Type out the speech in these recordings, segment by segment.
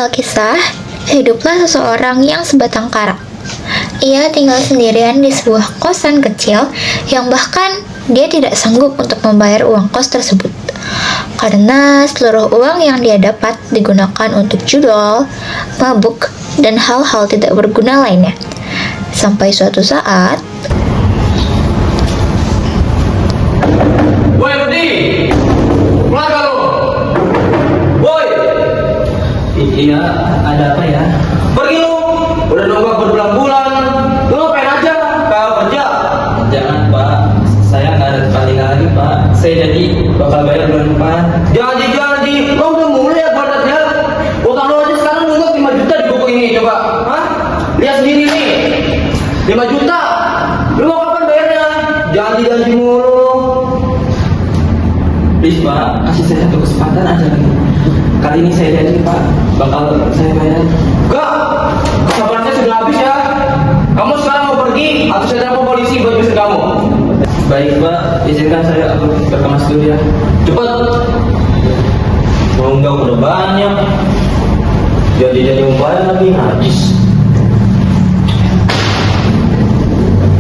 Alkisah, hiduplah seseorang yang sebatang kara. Ia tinggal sendirian di sebuah kosan kecil yang bahkan dia tidak sanggup untuk membayar uang kos tersebut. Karena seluruh uang yang dia dapat digunakan untuk judol, mabuk, dan hal-hal tidak berguna lainnya. Sampai suatu saat, Woi Rudi, keluar kamu. Woi. Iya, ada apa ya? Pergi lu. Udah nonggak berbulan-bulan. Lu ngapain aja? Kalau kerja. Jangan Pak, saya nggak ada balik lagi Pak. Saya jadi bakal bayar bulan depan. Janji. Kau udah mulai ya padatnya. Utang lu aja sekarang nunggak 5 juta di buku ini. Coba. Hah? Lihat sendiri nih. 5 juta. Lu mau kapan bayarnya? Janji mulu. Please Pak, kasih saya satu kesempatan aja lagi. Kali ini saya janji Pak, bakal saya bayar. Enggak. Kesabaran saya sudah habis ya. Kamu sekarang mau pergi atau saya telepon polisi buat usir kamu? Baik Pak, izinkan saya aku ke kemas dulu ya. Cepat. Nunggak udah banyak. Jadi umpaya lagi najis.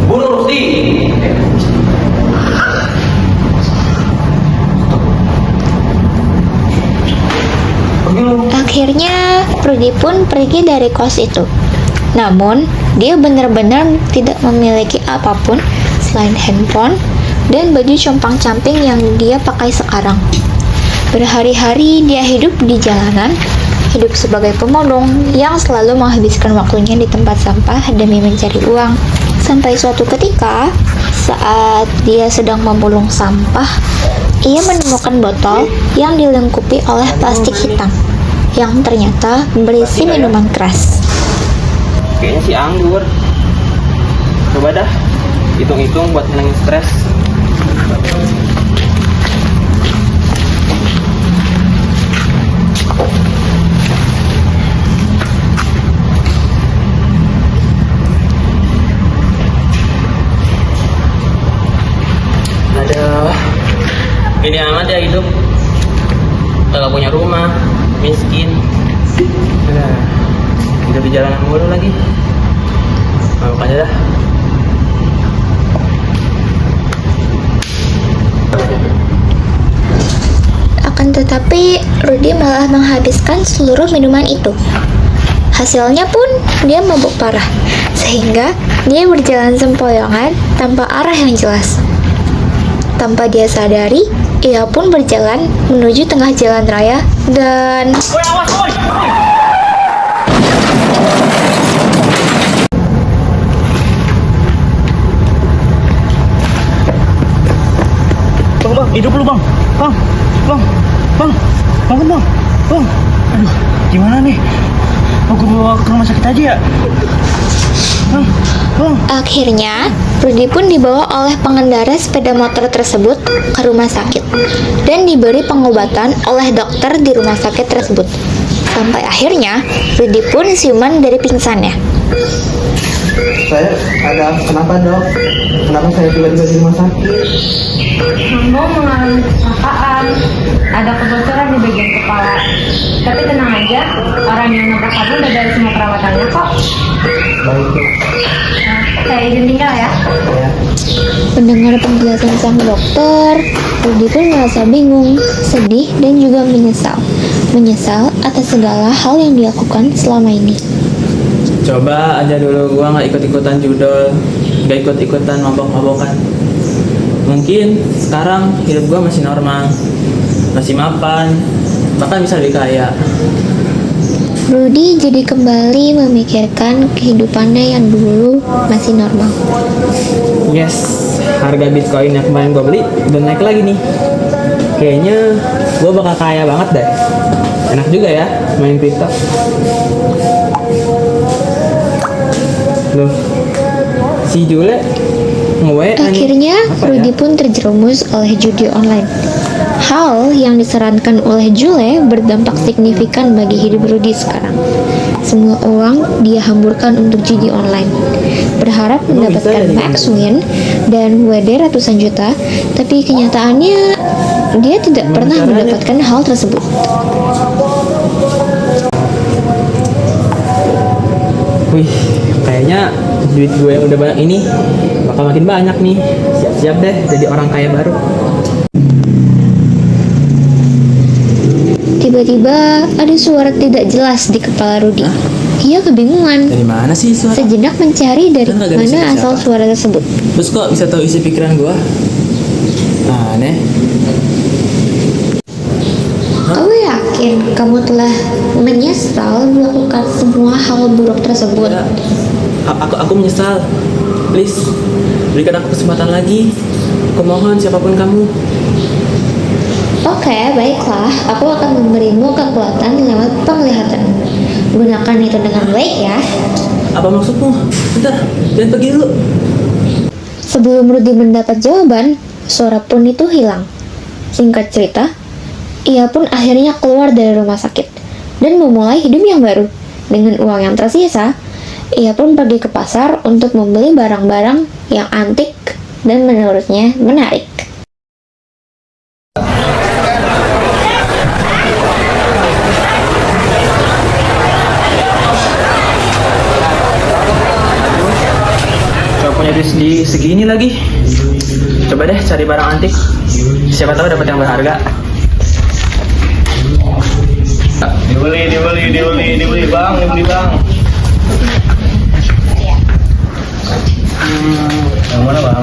Bunuh Rusti. akhirnya Rudy pun pergi dari kos itu. Namun, dia benar-benar tidak memiliki apapun selain handphone dan baju compang-camping yang dia pakai sekarang. Berhari-hari dia hidup di jalanan, hidup sebagai pemulung yang selalu menghabiskan waktunya di tempat sampah demi mencari uang. Sampai suatu ketika, saat dia sedang memulung sampah, ia menemukan botol yang dilengkapi oleh plastik hitam yang ternyata berisi minuman keras. Kayaknya sih anggur. Coba dah, hitung-hitung buat hilangin stres. Aduh, ini amat ya hidup. Kagak punya rumah, miskin. Udah di jalanan mulu lagi. Mabuk aja dah. Akan tetapi, Rudy malah menghabiskan seluruh minuman itu. Hasilnya pun dia mabuk parah, sehingga dia berjalan sempoyongan tanpa arah yang jelas. Tanpa dia sadari, ia pun berjalan menuju tengah jalan raya dan... Bang, hidup lu bang. Bangun bang. Aduh, gimana nih? Mau gue bawa ke rumah sakit aja ya? Bang. Akhirnya, Rudy pun dibawa oleh pengendara sepeda motor tersebut ke rumah sakit dan diberi pengobatan oleh dokter di rumah sakit tersebut. Sampai akhirnya, Rudy pun siuman dari pingsannya. Saya ada kenapa dok? Kenapa saya tiba-tiba di rumah sakit? Sambo mengalami kecelakaan, ada kebocoran di bagian kepala. Tapi tenang aja, orang yang nabrak kamu udah dari semua perawatannya kok. Baik dok. Saya izin tinggal ya. Ya. Mendengar penjelasan sang dokter, Rudy pun merasa bingung, sedih, dan juga menyesal. Menyesal atas segala hal yang dilakukan selama ini. Coba aja dulu gua nggak ikut-ikutan judol, nggak ikut-ikutan mabok-mabokan. Mungkin sekarang hidup gua masih normal, masih mapan, bahkan bisa lebih kaya. Rudy jadi kembali memikirkan kehidupannya yang dulu masih normal. Yes, harga Bitcoin yang kemarin gua beli udah naik lagi nih. Kayaknya gua bakal kaya banget deh. Enak juga ya main kripto. Loh, si Jule nge-WA nih. Akhirnya, Apa Rudy ya? pun terjerumus oleh judi online. Hal yang disarankan oleh Jule berdampak signifikan bagi hidup Rudy sekarang. Semua uang dia hamburkan untuk judi online. Berharap Emang mendapatkan bisa ya, max win dan WD ratusan juta, tapi kenyataannya dia tidak pernah caranya? mendapatkan hal tersebut. Wih, kayaknya duit gue yang udah banyak ini bakal makin banyak nih. Siap-siap deh jadi orang kaya baru. Tiba-tiba ada suara tidak jelas di kepala Rudy. Ia kebingungan. Dari mana sih suara? Sejenak mencari dari Kan nggak ada mana siapa-siapa. asal suara tersebut. Terus kok bisa tahu isi pikiran gue? Aneh. Kamu yakin kamu telah menyesal melakukan semua hal buruk tersebut? Ya, aku menyesal. Please, berikan aku kesempatan lagi. Aku mohon siapapun kamu. Oke, baiklah. Aku akan memberimu kekuatan lewat penglihatan. Gunakan itu dengan baik ya. Apa maksudmu? Bentar, jangan pergi dulu. Sebelum Rudy mendapat jawaban, suara pun itu hilang. Singkat cerita, ia pun akhirnya keluar dari rumah sakit dan memulai hidup yang baru. Dengan uang yang tersisa, ia pun pergi ke pasar untuk membeli barang-barang yang antik dan menurutnya menarik. Gak punya duit segini lagi. Coba deh cari barang antik. Siapa tahu dapat yang berharga. Dibeli bang. Yang mana bang?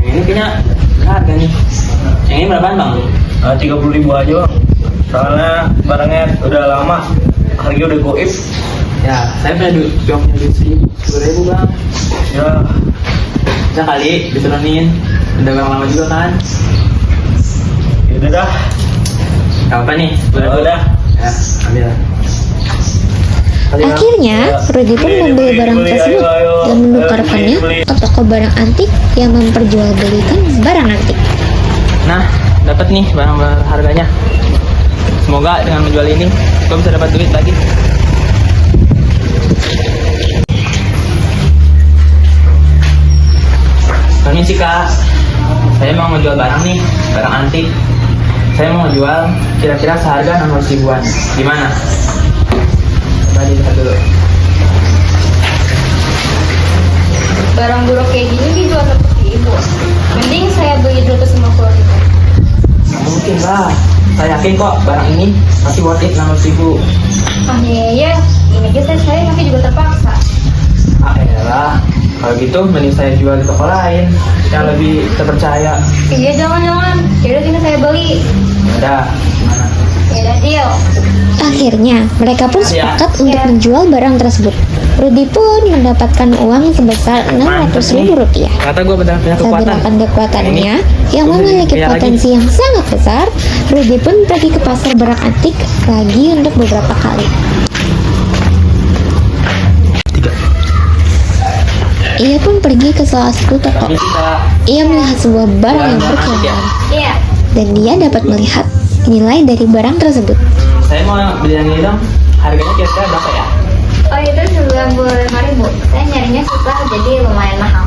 Ini kayaknya berharga nih. Yang ini berapaan bang? 30.000 aja bang. Soalnya barangnya udah lama, harganya udah goib. Ya, saya punya duit. Cuma punya duit segini. 10.000 bang. Ya, Bisa kali diturunin. Udah bang lama juga kan? udah dah. Gak apa nih? Udah. Ya, ambil. Akhirnya, Rudy pun membeli barang tersebut dan menukarkannya ke toko barang antik yang memperjualbelikan barang antik. Nah, dapat nih barang harganya. Semoga dengan menjual ini, gue bisa dapat duit lagi. Permisi kak, saya mau menjual barang nih, barang antik. Saya mau jual kira-kira seharga 600 ribuan. Gimana? Coba dilihat dulu. Barang buruk kayak gini dijual 100.000. Mending saya beli 250.000. Nggak mungkin lah. Saya yakin kok barang ini pasti worth it 600 ribu. Ah iya, ini aja saya tapi juga terpaksa. Ah elah, kalau gitu mending saya jual di toko lain yang lebih terpercaya. Iya jangan. Yaudah sini saya beli. Udah, gimana? Yaudah deal. Akhirnya, mereka pun sepakat untuk menjual barang tersebut. Rudy pun mendapatkan uang sebesar 600.000 rupiah. Kata gue benar punya kekuatan. Menggunakan kekuatannya yang Gua memiliki kaya lagi. potensi yang sangat besar, Rudy pun pergi ke pasar barang antik lagi untuk beberapa kali. Ia pun pergi ke salah satu toko. Permisi kak. Ia melihat sebuah barang yang berkilau Iya. dan dia dapat melihat nilai dari barang tersebut. Saya mau beli yang ini dong. Harganya kira-kira berapa ya? Oh itu 95.000. Saya nyarinya susah jadi lumayan mahal.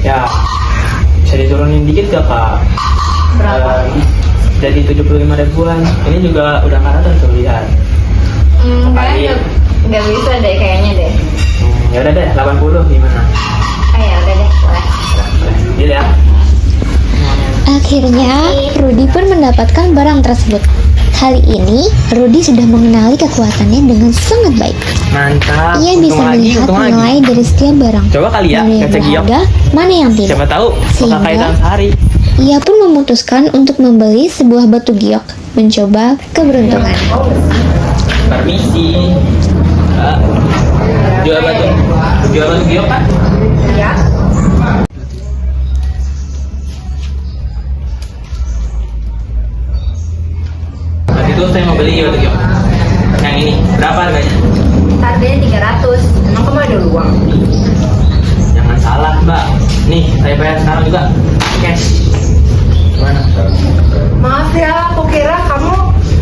Ya, bisa diturunin dikit gak kak? Berapa? Jadi 75 ribuan. Ini juga udah karatan tuh lihat. Kayaknya nggak bisa deh kayaknya deh. Ya udah deh, 80 gimana? Oh ya udah deh boleh. Deal ya. Akhirnya, Rudy pun mendapatkan barang tersebut. Kali ini, Rudy sudah mengenali kekuatannya dengan sangat baik. Mantap. Ia bisa melihat nilai dari setiap barang. Coba kali ya, Mana yang ngecek giok. berharga, mana yang tidak. Siapa tahu bakal Sehingga kaya dalam sehari. ia pun memutuskan untuk membeli sebuah batu giok, mencoba keberuntungan. Permisi. Kak, jual batu giok kan? Iya. Nah, itu saya mau beli batu giok. Yang ini, berapa harganya? Harganya 300. Emang kamu ada uang? Jangan salah mbak. Nih, saya bayar sekarang juga. Cash. Gimana? Maaf ya, aku kira kamu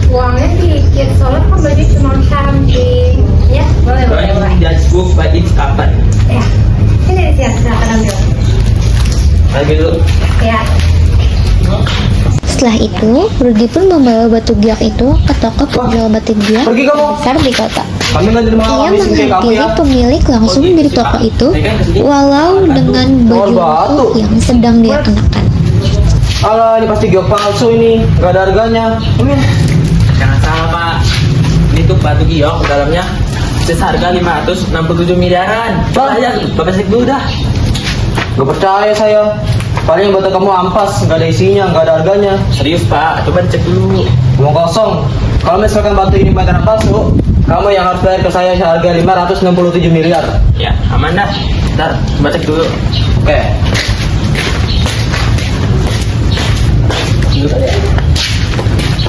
uangnya dikit. Soalnya kan baju cuma camping. Ya, boleh. Don't judge book by its cover. Ya, ini siap, silakan ambil. Lagi dulu. Ya. Setelah itu, Rudy pun membawa batu giok itu ke toko penjual batu giok Pergi kamu. besar di kota. Kami nggak terima Ia kamu miskin kayak kamu menghampiri ya. pemilik langsung dari toko itu, walau dengan baju batu. yang sedang dia kenakan. Alah, ini pasti giok palsu ini, nggak ada harganya. Jangan salah pak, ini tuh batu giok dalamnya seharga 567 miliaran. Bayar, bapak cek dulu dah. Gak percaya saya. Paling batu kamu ampas, nggak ada isinya, nggak ada harganya. Serius pak, coba dicek dulu. Ngomong kosong. Kalau misalkan batu ini beneran palsu, kamu yang harus bayar ke saya seharga 567 miliar. Ya, aman dah. Ntar, coba cek dulu. Oke.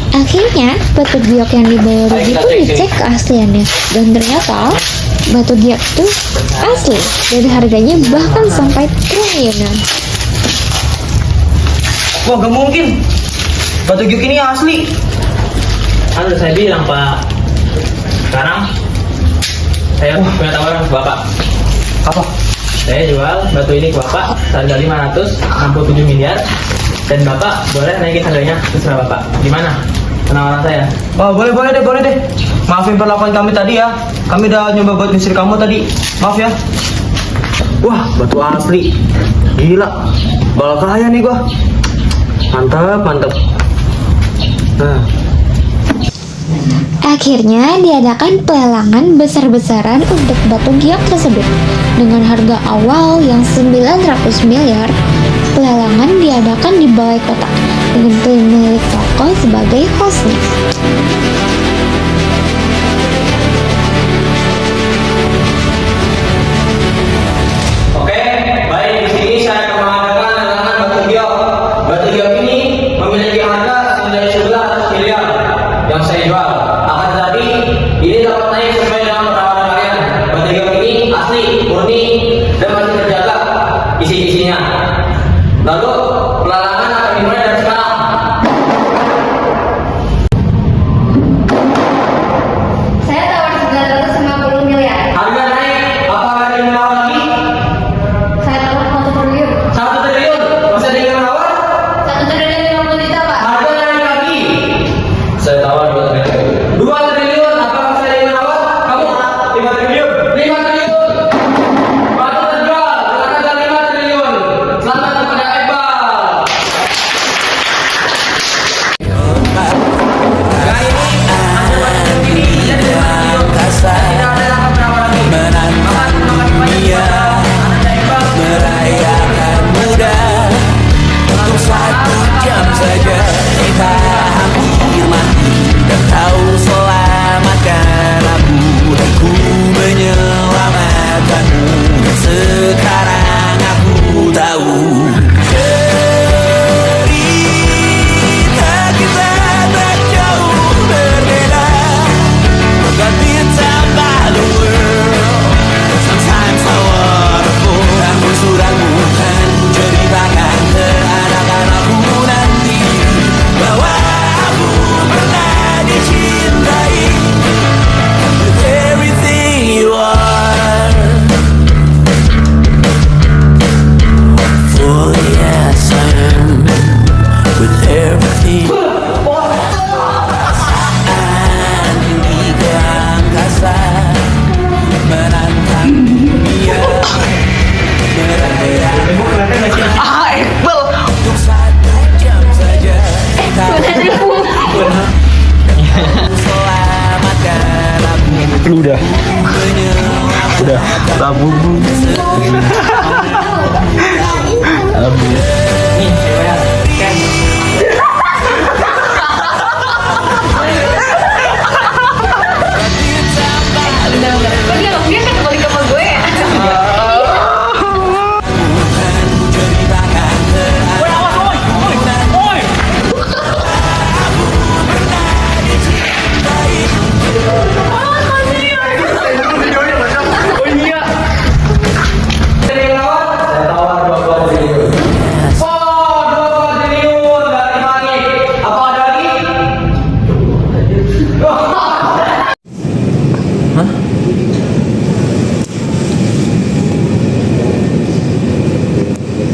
Akhirnya, batu giok yang dibawa Rudy pun dicek keasliannya. Dan ternyata, batu giok itu asli. Dan harganya bahkan sampai triliunan. Wah, gak mungkin. Batu giok ini asli. Kan udah saya bilang pak. Sekarang saya punya tawaran ke bapak. Apa? Saya jual batu ini ke bapak harga 567 miliar dan bapak boleh naikin harganya terserah bapak. Gimana penawaran saya? Oh, boleh deh. Maafin perlakuan kami tadi ya. Kami udah nyoba buat misir kamu tadi. Maaf ya. Wah, batu asli. Gila. Bakal kaya nih gua. Mantap. Nah, Akhirnya diadakan pelelangan besar-besaran untuk batu giok tersebut. Dengan harga awal yang 900 miliar, pelelangan diadakan di balai kota dengan pemilik toko sebagai hostnya. oke. Baik, di sini saya akan mengadakan lelangan batu giok. Batu giok ini memiliki harga senilai 11 miliar yang saya jual. Akan tetapi ini dapat naik sesuai dengan penawaran kalian. Batu giok ini asli, murni, dan masih terjaga isi-isinya. Lalu pelelangan akan dimulai dari sekarang. Saya tawar 950 miliar. Harga naik, apa ada yang menawar lagi? Saya tawar 1 triliun. 1 triliun, masih ada yang menawar? 1 triliun 50 juta, Pak. Harga naik lagi. Saya tawar 2 triliun. 2 triliun, apa masih ada yang menawar? Kamu 5 triliun. 5 triliun. Batu terjual dengan harga 5 triliun. Selamat kepada Iqbal. merayakan muda untuk 1 jam saja kita hampir mati dan kau selamatkan aku dan ku menyelamatkanmu dan sekarang aku tahu cerita kita tak jauh berbeda but it's about the world. Sometimes I waterfall Rambu-rambu kan ceritakan ke anak-anakku nanti bahwa aku pernah dicintai with everything you are. For yes I am with everything. Di ke angkasa menantang dunia untuk 1 jam saja kita selamatkan aku Udah. Labu. Nih, saya bayar. Cash. Kok dia kan balik sama gue ya? Ada yang menawar? Saya tawar 22 triliun. Oh, 22 triliun dari langit. Apa ada lagi? Hah?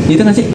Gitu nggak sih?